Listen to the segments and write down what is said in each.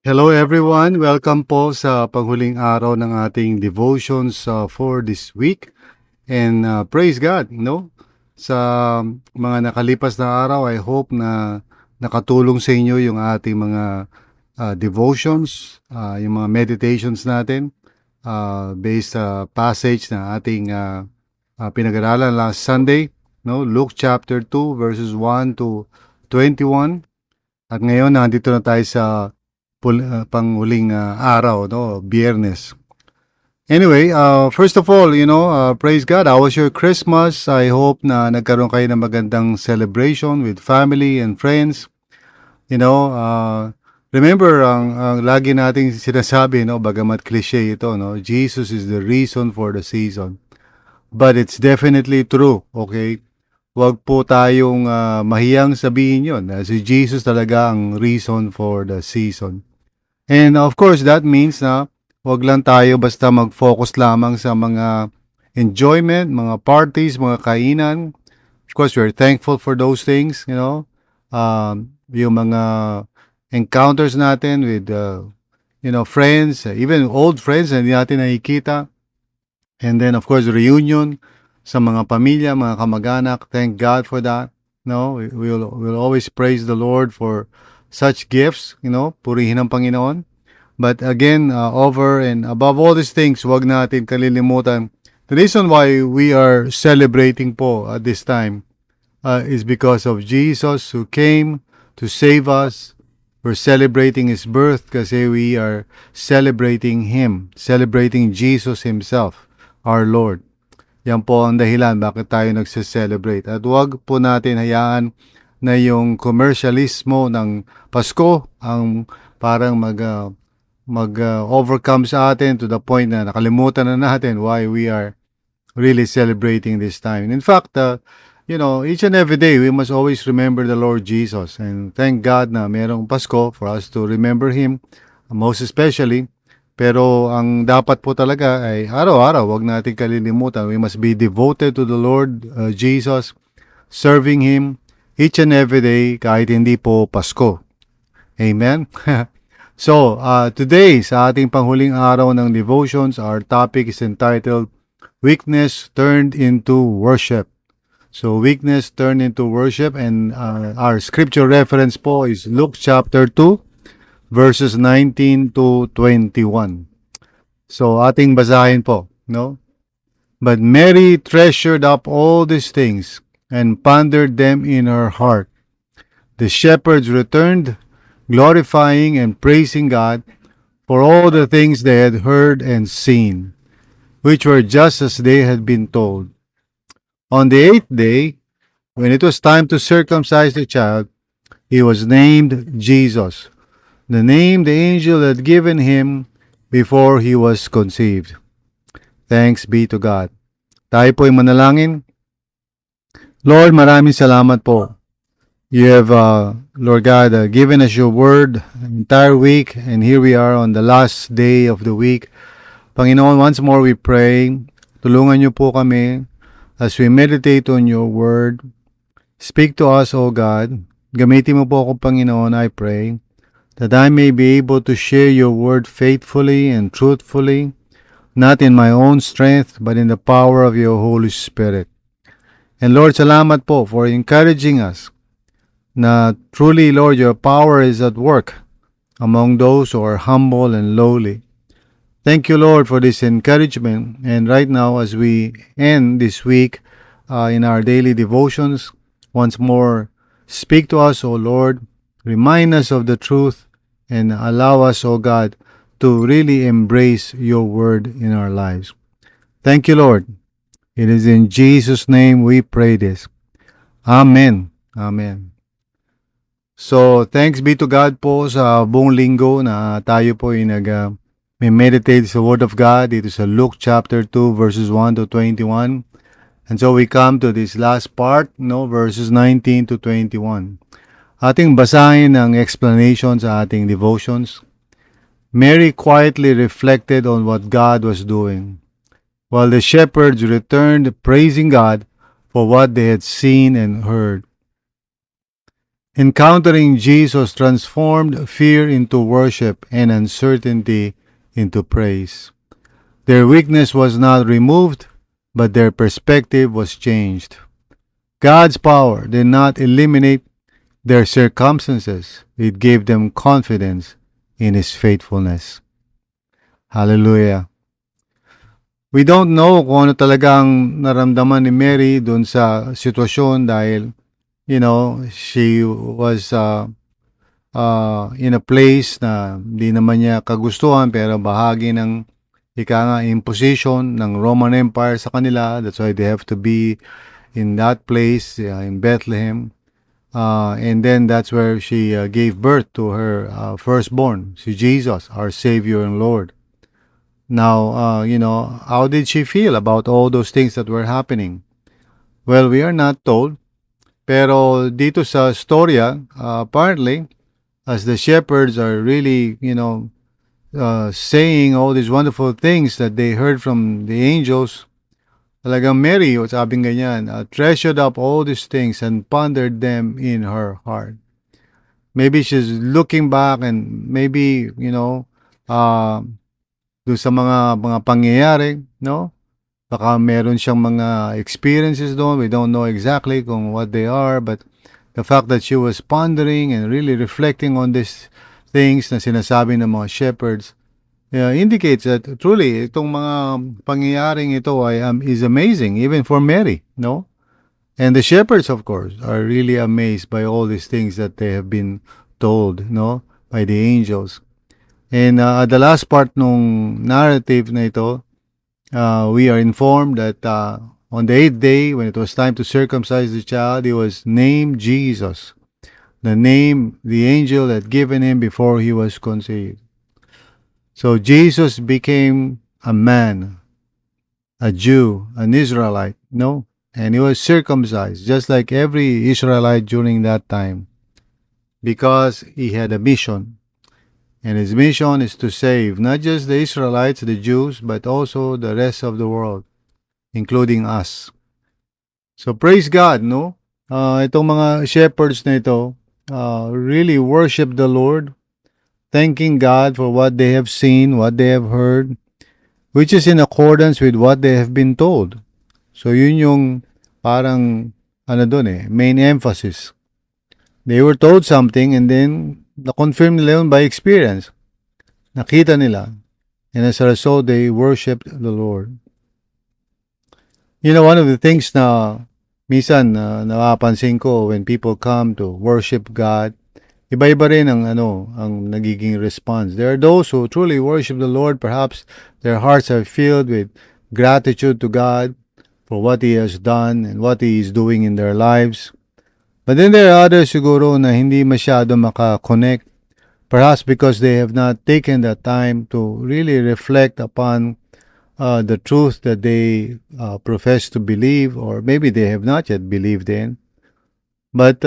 Hello everyone, welcome po sa panghuling araw ng ating devotions for this week. And praise God, sa mga nakalipas na araw, I hope na nakatulong sa inyo yung ating mga devotions, yung mga meditations natin based sa passage na ating pinag-aralan last Sunday, Luke chapter 2 verses 1 to 21. At ngayon nandito na tayo sa panghuling araw, Biyernes. Anyway, first of all, praise God. How was your Christmas? I hope na nagkaroon kayo ng magandang celebration with family and friends. Remember ang lagi nating sinasabi, bagamat cliche ito, Jesus is the reason for the season. But it's definitely true, okay? Huwag po tayong mahiyang sabihin yun. Si Jesus talaga ang reason for the season. And of course, that means na wag lang tayo basta mag-focus lamang sa mga enjoyment, mga parties, mga kainan. Of course, we're thankful for those things, yung mga encounters natin with, friends, even old friends na hindi natin nakikita. And then, of course, reunion sa mga pamilya, mga kamag-anak. Thank God for that. We'll always praise the Lord for such gifts, purihin ang Panginoon. But again, over and above all these things, wag natin kalilimutan. The reason why we are celebrating po at this time is because of Jesus who came to save us. We're celebrating His birth kasi we are celebrating Him, celebrating Jesus Himself, our Lord. Yan po ang dahilan bakit tayo nagse-celebrate. At wag po natin hayaan na yung commercialismo ng Pasko ang parang mag-overcome sa atin to the point na nakalimutan na natin why we are really celebrating this time. In fact, each and every day, we must always remember the Lord Jesus. And thank God na merong Pasko for us to remember Him, most especially. Pero ang dapat po talaga ay araw-araw, wag natin kalilimutan. We must be devoted to the Lord Jesus, serving Him each and every day kahit hindi po Pasko. Amen? So, today, sa ating panghuling araw ng devotions, our topic is entitled, Weakness Turned into Worship. So, weakness turned into worship, and our scripture reference po is Luke chapter 2, verses 19 to 21. So, ating basahin po, But Mary treasured up all these things and pondered them in her heart. The shepherds returned, glorifying and praising God for all the things they had heard and seen, which were just as they had been told. On the 8th day, when it was time to circumcise the child, he was named Jesus, the name the angel had given him before he was conceived. Thanks be to God. Tayo po'y manalangin. Lord, maraming salamat po. You have, Lord God, given us your word an entire week, and here we are on the last day of the week. Panginoon, once more we pray, tulungan niyo po kami as we meditate on your word. Speak to us, O God. Gamitin mo po ako, Panginoon, I pray, that I may be able to share your word faithfully and truthfully, not in my own strength, but in the power of your Holy Spirit. And Lord, salamat po for encouraging us na truly, Lord, your power is at work among those who are humble and lowly. Thank you, Lord, for this encouragement. And right now, as we end this week in our daily devotions, once more, speak to us, O Lord. Remind us of the truth and allow us, O God, to really embrace your word in our lives. Thank you, Lord. It is in Jesus' name we pray this. Amen. Amen. So, thanks be to God po sa buong linggo na tayo po ay meditate sa Word of God dito sa Luke chapter 2 verses 1 to 21. And so we come to this last part, verses 19 to 21. Ating basahin ang explanation sa ating devotions. Mary quietly reflected on what God was doing, while the shepherds returned praising God for what they had seen and heard. Encountering Jesus transformed fear into worship and uncertainty into praise. Their weakness was not removed, but their perspective was changed. God's power did not eliminate their circumstances, it gave them confidence in His faithfulness. Hallelujah. We don't know kung ano talagang naramdaman ni Mary dun sa sitwasyon dahil, she was in a place na hindi naman niya kagustuhan pero bahagi ng imposition ng Roman Empire sa kanila. That's why they have to be in that place in Bethlehem. And then that's where she gave birth to her firstborn, si Jesus, our Savior and Lord. Now, how did she feel about all those things that were happening? Well, we are not told. Pero dito sa storya, apparently, as the shepherds are really, saying all these wonderful things that they heard from the angels, talagang Mary, sabing ganyan, treasured up all these things and pondered them in her heart. Maybe she's looking back and maybe, doon sa mga pangyayari, no? Baka meron siyang mga experiences doon. We don't know exactly kung what they are, but the fact that she was pondering and really reflecting on these things na sinasabi ng mga shepherds indicates that truly itong mga pangyayaring ito is amazing even for Mary, no? And the shepherds, of course, are really amazed by all these things that they have been told, no, by the angels. And at the last part nung narrative na ito, we are informed that on the 8th day, when it was time to circumcise the child, he was named Jesus, the name the angel had given him before he was conceived. So Jesus became a man, a Jew, an Israelite, no? And he was circumcised, just like every Israelite during that time, because he had a mission. And his mission is to save not just the Israelites, the Jews, but also the rest of the world, including us. So praise God, no? Itong mga shepherds na ito really worship the Lord, thanking God for what they have seen, what they have heard, which is in accordance with what they have been told. So yun yung parang main emphasis. They were told something and then na-confirm nila yun by experience. Nakita nila. And as a result, they worshiped the Lord. One of the things na minsan napapansin ko when people come to worship God, iba-iba rin ang nagiging response. There are those who truly worship the Lord. Perhaps their hearts are filled with gratitude to God for what He has done and what He is doing in their lives. But then there are others siguro na hindi masyado maka-connect, perhaps because they have not taken the time to really reflect upon the truth that they profess to believe, or maybe they have not yet believed in. But,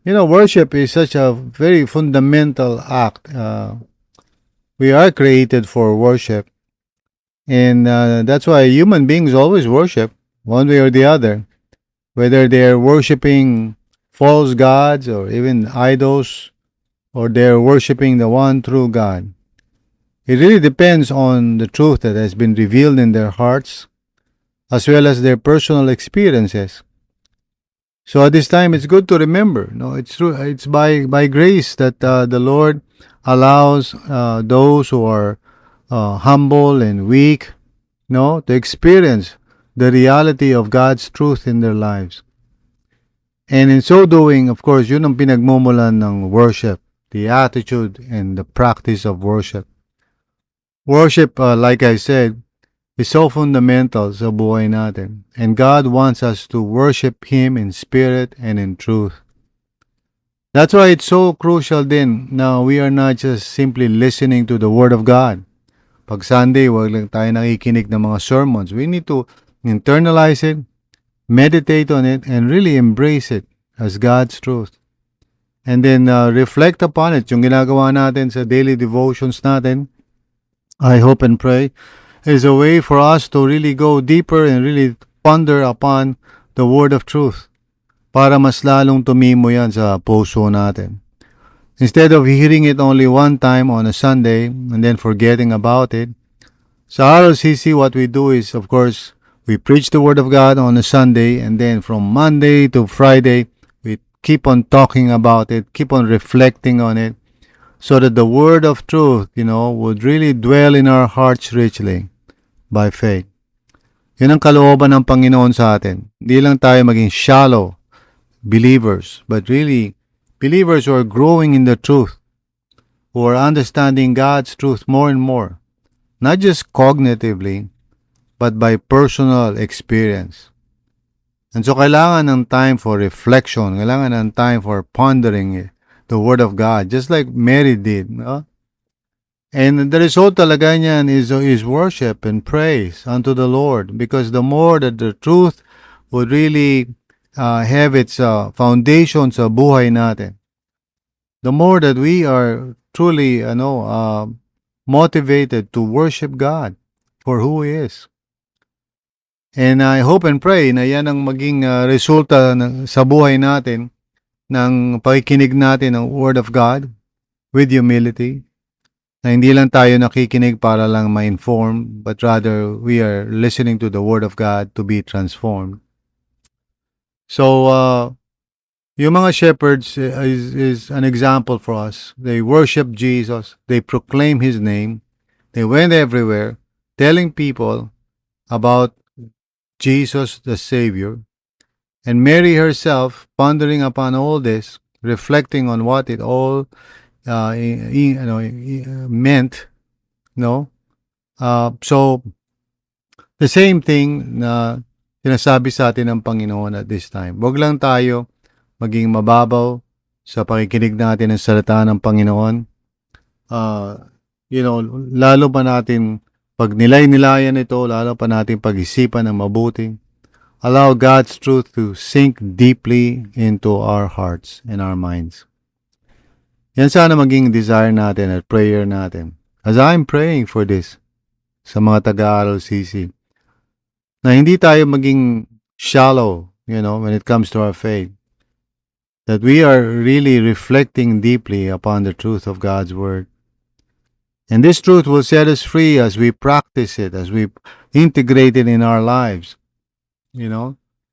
worship is such a very fundamental act. We are created for worship. And that's why human beings always worship, one way or the other. Whether they're worshiping false gods or even idols, or they're worshiping the one true God. It really depends on the truth that has been revealed in their hearts, as well as their personal experiences. So at this time, it's good to remember, it's true. It's by grace that the Lord allows those who are humble and weak, to experience the reality of God's truth in their lives. And in so doing, of course, yun ang pinagmumulan ng worship, the attitude and the practice of worship. Worship, like I said, is so fundamental sa buhay natin. And God wants us to worship Him in spirit and in truth. That's why it's so crucial din na we are not just simply listening to the Word of God. Pag Sunday, wag lang tayo nakikinig ng mga sermons. We need to internalize it, meditate on it, and really embrace it as God's truth. And then reflect upon it. Yung ginagawa natin sa daily devotions natin, I hope and pray, is a way for us to really go deeper and really ponder upon the word of truth. para mas lalong tumimo yan sa puso natin. Instead of hearing it only one time on a Sunday and then forgetting about it, sa RLCC, what we do is, of course, we preach the Word of God on a Sunday, and then from Monday to Friday, we keep on talking about it, keep on reflecting on it, so that the Word of truth, would really dwell in our hearts richly by faith. Yun ang kalooban ng Panginoon sa atin. Hindi lang tayo maging shallow believers, but really believers who are growing in the truth, who are understanding God's truth more and more, not just cognitively, but by personal experience. And so kailangan ng time for reflection, kailangan ng time for pondering the Word of God, just like Mary did. No? And the result talaga niyan is worship and praise unto the Lord, because the more that the truth would really have its foundation sa buhay natin, the more that we are truly motivated to worship God for who He is. And I hope and pray na yan ang maging resulta sa buhay natin ng pakikinig natin ng Word of God with humility. Na hindi lang tayo nakikinig para lang ma-inform, but rather we are listening to the Word of God to be transformed. So, yung mga shepherds is an example for us. They worship Jesus. They proclaim His name. They went everywhere telling people about Jesus the Savior. And Mary herself, pondering upon all this, reflecting on what it all meant, so the same thing na sinasabi sa atin ng Panginoon at this time. Huwag lang tayo maging mababaw sa pakikinig natin ng salita ng Panginoon. Lalo pa natin pag nilay-nilayan ito, lalo pa natin pag-isipan ng mabuti. Allow God's truth to sink deeply into our hearts and our minds. Yan sana maging desire natin at prayer natin. As I'm praying for this sa mga taga-RLCC, na hindi tayo maging shallow, when it comes to our faith. That we are really reflecting deeply upon the truth of God's Word. And this truth will set us free as we practice it, as we integrate it in our lives.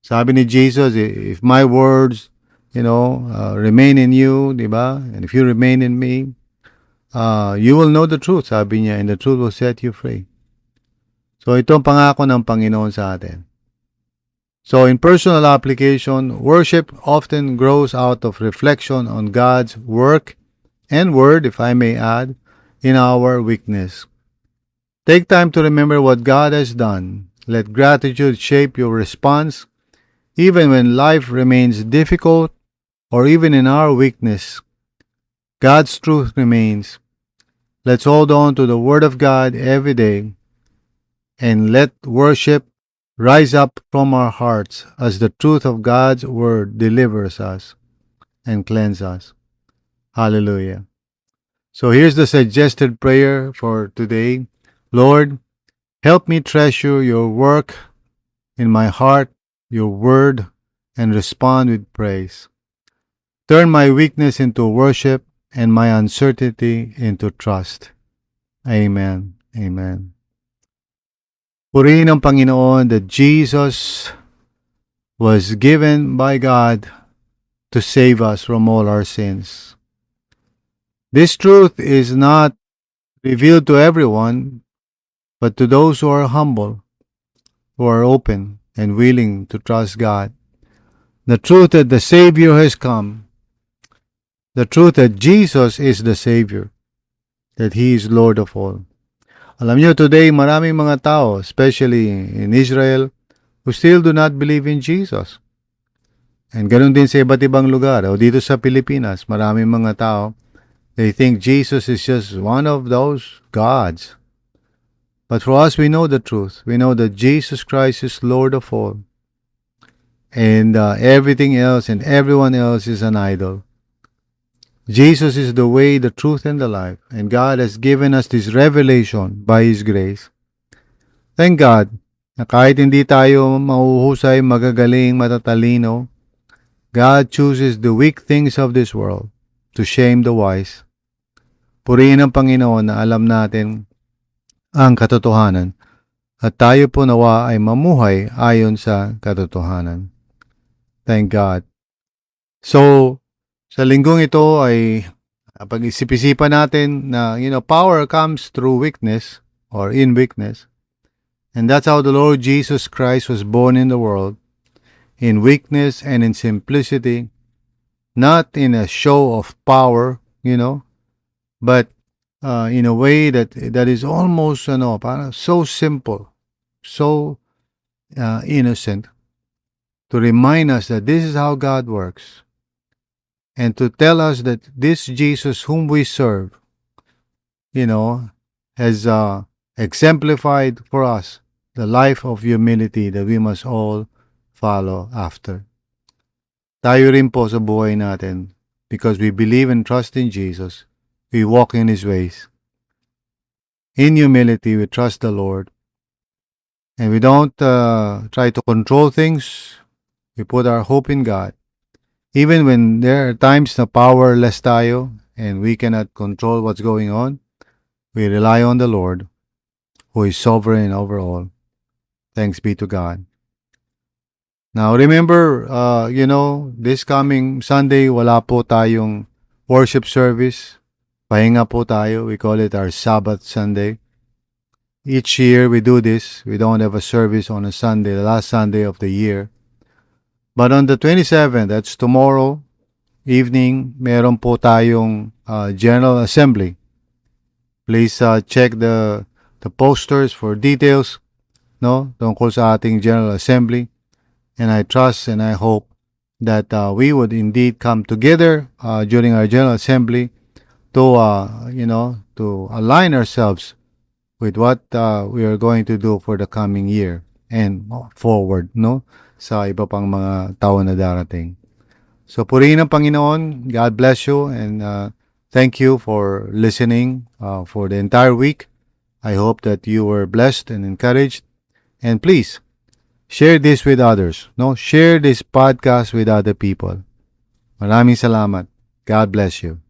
Sabi ni Jesus, if my words remain in you, diba? And if you remain in me, you will know the truth, sabi niya, and the truth will set you free. So ito ang pangako ng Panginoon sa atin. So in personal application, worship often grows out of reflection on God's work and word, if I may add, in our weakness. Take time to remember what God has done. Let gratitude shape your response, even when life remains difficult, or even in our weakness. God's truth remains. Let's hold on to the Word of God every day, and let worship rise up from our hearts as the truth of God's Word delivers us and cleanses us. Hallelujah. So here's the suggested prayer for today. Lord, help me treasure your work in my heart, your word, and respond with praise. Turn my weakness into worship and my uncertainty into trust. Amen. Amen. Purihin ang Panginoon that Jesus was given by God to save us from all our sins. This truth is not revealed to everyone, but to those who are humble, who are open and willing to trust God. The truth that the Savior has come, the truth that Jesus is the Savior, that He is Lord of all. Alam niyo, today, maraming mga tao, especially in Israel, who still do not believe in Jesus. And ganun din sa iba't ibang lugar. O dito sa Pilipinas, maraming mga tao, they think Jesus is just one of those gods. But for us, we know the truth. We know that Jesus Christ is Lord of all. And everything else and everyone else is an idol. Jesus is the way, the truth, and the life. And God has given us this revelation by His grace. Thank God na kahit hindi tayo mahuhusay, magagaling, matatalino, God chooses the weak things of this world to shame the wise. Purihin ang Panginoon na alam natin ang katotohanan at tayo po nawa ay mamuhay ayon sa katotohanan. Thank God. So, sa linggong ito ay pag-isip-isipan natin na, power comes through weakness or in weakness. And that's how the Lord Jesus Christ was born in the world, in weakness and in simplicity, not in a show of power, but in a way that is almost, parang so simple, so innocent, to remind us that this is how God works, and to tell us that this Jesus whom we serve, has exemplified for us the life of humility that we must all follow after. Tayo rin po sa buhay natin, because we believe and trust in Jesus, we walk in His ways. In humility, we trust the Lord. And we don't try to control things. We put our hope in God. Even when there are times na powerless tayo and we cannot control what's going on, we rely on the Lord, who is sovereign over all. Thanks be to God. Now remember, this coming Sunday, wala po tayong worship service. Pahinga po tayo. We call it our Sabbath Sunday. Each year we do this. We don't have a service on a Sunday, the last Sunday of the year. But on the 27th, that's tomorrow evening, meron po tayong General Assembly. Please check the posters for details, tungkol sa ating General Assembly. And I trust and I hope that we would indeed come together during our General Assembly to align ourselves with what we are going to do for the coming year and forward, sa iba pang mga taon na darating. So, purihin ang Panginoon. God bless you, and thank you for listening for the entire week. I hope that you were blessed and encouraged. And please, share this with others. Share this podcast with other people. Maraming salamat. God bless you.